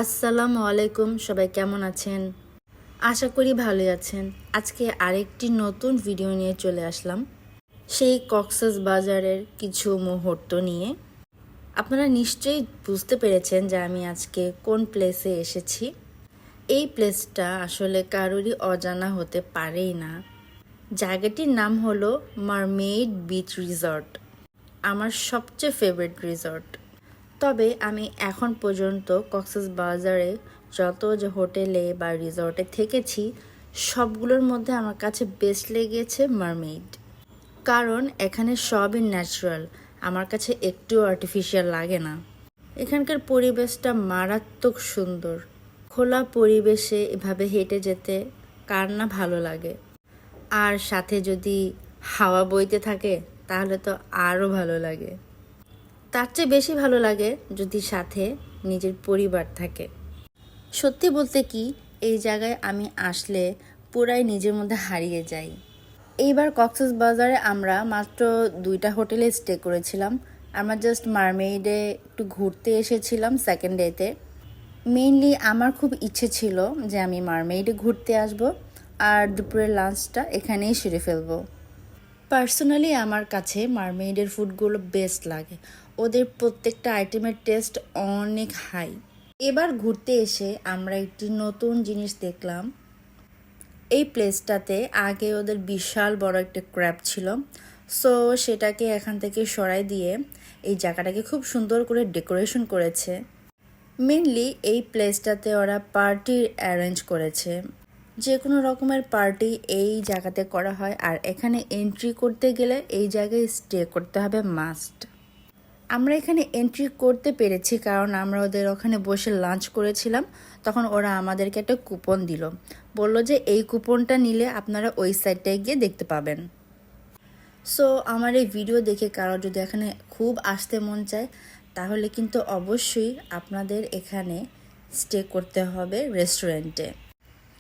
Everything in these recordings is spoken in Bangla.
আসসালামু আলাইকুম, সবাই কেমন আছেন? আশা করি ভালোই আছেন। আজকে আরেকটি নতুন ভিডিও নিয়ে চলে আসলাম সেই কক্সবাজারের কিছু মুহূর্ত নিয়ে। আপনারা নিশ্চয়ই বুঝতে পেরেছেন যে আমি আজকে কোন প্লেসে এসেছি। এই প্লেসটা আসলে কারোরই অজানা হতে পারেই না। জায়গাটির নাম হলো মারমেইড বিচ রিসর্ট, আমার সবচেয়ে ফেভারিট রিসর্ট। তবে আমি এখন পর্যন্ত কক্সবাজারে যত যে হোটেলে বা রিসর্টে থেকেছি সবগুলোর মধ্যে আমার কাছে বেস্ট লেগেছে মারমেইড। কারণ এখানে সবই ন্যাচারাল, আমার কাছে একটু আর্টিফিশিয়াল লাগে না। এখানকার পরিবেশটা মারাত্মক সুন্দর। খোলা পরিবেশে এভাবে হেঁটে যেতে কার না ভালো লাগে, আর সাথে যদি হাওয়া বইতে থাকে তাহলে তো আরও ভালো লাগে। তার চেয়ে বেশি ভালো লাগে যদি সাথে নিজের পরিবার থাকে। সত্যি বলতে কি, এই জায়গায় আমি আসলে পুরাই নিজের মধ্যে হারিয়ে যাই। এইবার কক্সবাজারে আমরা মাত্র 2টা হোটেলে স্টে করেছিলাম। আমরা জাস্ট মারমেইডে একটু ঘুরতে এসেছিলাম সেকেন্ড ডেতে। মেইনলি আমার খুব ইচ্ছে ছিল যে আমি মারমেইডে ঘুরতে আসব আর দুপুরের লাঞ্চটা এখানেই সেরে ফেলবো। পার্সোনালি আমার কাছে মারমেইডের ফুডগুলো বেস্ট লাগে। ওদের প্রত্যেকটা আইটেমের টেস্ট অনেক হাই। এবার ঘুরতে এসে আমরা একটি নতুন জিনিস দেখলাম। এই প্লেসটাতে আগে ওদের বিশাল বড় একটা ক্র্যাব ছিল, সো সেটাকে এখান থেকে সরাই দিয়ে এই জায়গাটাকে খুব সুন্দর করে ডেকোরেশন করেছে। মেনলি এই প্লেসটাতে ওরা পার্টি অ্যারেঞ্জ করেছে। যে কোনো রকমের পার্টি এই জায়গাতে করা হয়, আর এখানে এন্ট্রি করতে গেলে এই জায়গায় স্টে করতে হবে মাস্ট। আমরা এখানে এন্ট্রি করতে পেরেছি কারণ আমরা ওদের ওখানে বসে লাঞ্চ করেছিলাম। তখন ওরা আমাদেরকে একটা কুপন দিল, বলল যে এই কুপনটা নিলে আপনারা ওই সাইডটায় গিয়ে দেখতে পাবেন। সো আমার এই ভিডিও দেখে কারো যদি এখানে খুব আসতে মন চায় তাহলে কিন্তু অবশ্যই আপনাদের এখানে স্টে করতে হবে রেস্টুরেন্টে,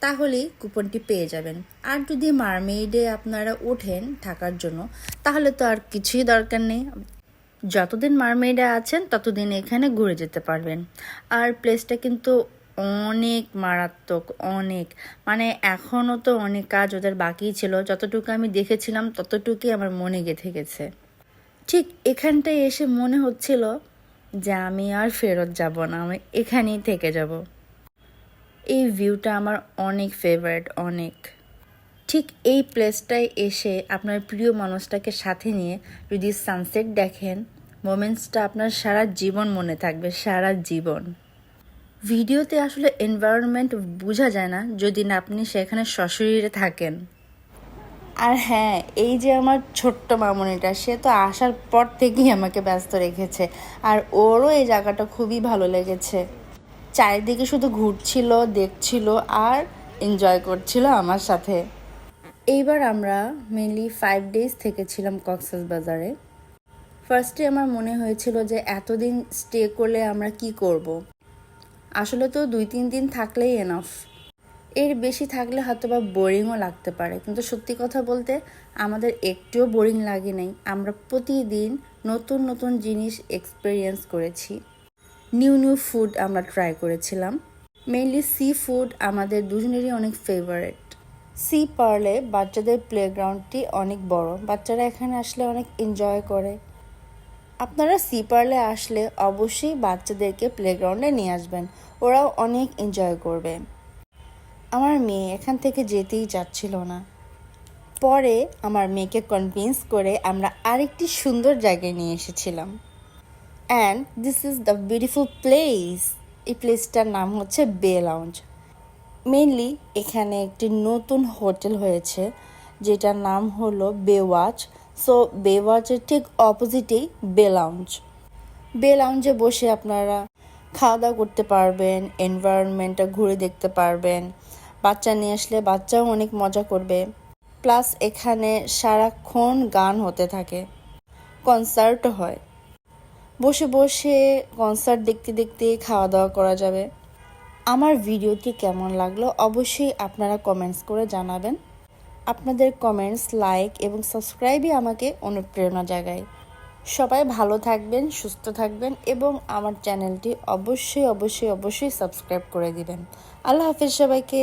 তাহলেই কুপনটি পেয়ে যাবেন। আর যদি মারমেইডে আপনারা ওঠেন থাকার জন্য তাহলে তো আর কিছুই দরকার নেই। যতদিন মারমেইডে আছেন ততদিন এখানে ঘুরে যেতে পারবেন। আর প্লেসটা কিন্তু অনেক মারাত্মক, অনেক, মানে এখনও তো অনেক কাজ ওদের বাকি ছিল। যতটুকু আমি দেখেছিলাম ততটুকুই আমার মনে গেঁথে গেছে। ঠিক এখানটায় এসে মনে হচ্ছিল যে আমি আর ফেরত যাব না, আমি এখানেই থেকে যাব। এই ভিউটা আমার অনেক ফেভারিট, অনেক। ঠিক এই প্লেসটায় এসে আপনার প্রিয় মানুষটাকে সাথে নিয়ে যদি সানসেট দেখেন, মোমেন্টসটা আপনার সারা জীবন মনে থাকবে, সারা জীবন। ভিডিওতে আসলে এনভায়রনমেন্ট বোঝা যায় না যদি না আপনি সেখানে সশরীরে থাকেন। আর হ্যাঁ, এই যে আমার ছোট্ট মামনিটা, সে তো আসার পর থেকেই আমাকে ব্যস্ত রেখেছে, আর ওরও এই জায়গাটা খুবই ভালো লেগেছে। চারিদিকে শুধু ঘুরছিল, দেখছিল আর এনজয় করছিল আমার সাথে। এইবার আমরা মেনলি 5 ডেজ থেকেছিলাম কক্সবাজারে। ফার্স্টে আমার মনে হয়েছিল যে এতদিন স্টে করলে আমরা কি করব। আসলে তো 2-3 দিন থাকলেই এনাফ, এর বেশি থাকলে হয়তো বা বোরিংও লাগতে পারে। কিন্তু সত্যি কথা বলতে আমাদের একটুও বোরিং লাগে নাই। আমরা প্রতিদিন নতুন নতুন জিনিস এক্সপেরিয়েন্স করেছি, নিউ নিউ ফুড আমরা ট্রাই করেছিলাম। মেইনলি সি ফুড আমাদের দুজনেরই অনেক ফেভারিট। সি পার্লে বাচ্চাদের প্লেগ্রাউন্ডটি অনেক বড়, বাচ্চারা এখানে আসলে অনেক এনজয় করে। আপনারা সি পার্লে আসলে অবশ্যই বাচ্চাদেরকে প্লেগ্রাউন্ডে নিয়ে আসবেন, ওরাও অনেক এনজয় করবে। আমার মেয়ে এখান থেকে যেতেই চাচ্ছিল না। পরে আমার মেয়েকে কনভিন্স করে আমরা আরেকটি সুন্দর জায়গায় নিয়ে এসেছিলাম। And this is the beautiful place. এই প্লেসটার নাম হচ্ছে বে লাউঞ্জ। মেইনলি এখানে একটি নতুন হোটেল হয়েছে যেটার নাম হলো বে ওয়াচ। সো বে ওয়াচের ঠিক অপোজিটেই বে লাউঞ্জ। বে লাউঞ্জে বসে আপনারা খাওয়া দাওয়া করতে পারবেন, এনভায়রনমেন্টটা ঘুরে দেখতে পারবেন। বাচ্চা নিয়ে আসলে বাচ্চাও অনেক মজা করবে। প্লাস এখানে সারাক্ষণ গান হতে থাকে, কনসার্টও হয়। বসে বসে কনসার্ট দেখতে দেখতে খাওয়া দাওয়া করা যাবে। আমার ভিডিওটি কেমন লাগলো অবশ্যই আপনারা কমেন্টস করে জানাবেন। আপনাদের কমেন্টস, লাইক এবং সাবস্ক্রাইবই আমাকে অনুপ্রেরণা জাগায়। সবাই ভালো থাকবেন, সুস্থ থাকবেন এবং আমার চ্যানেলটি অবশ্যই সাবস্ক্রাইব করে দিবেন। আল্লাহ হাফেজ সবাইকে।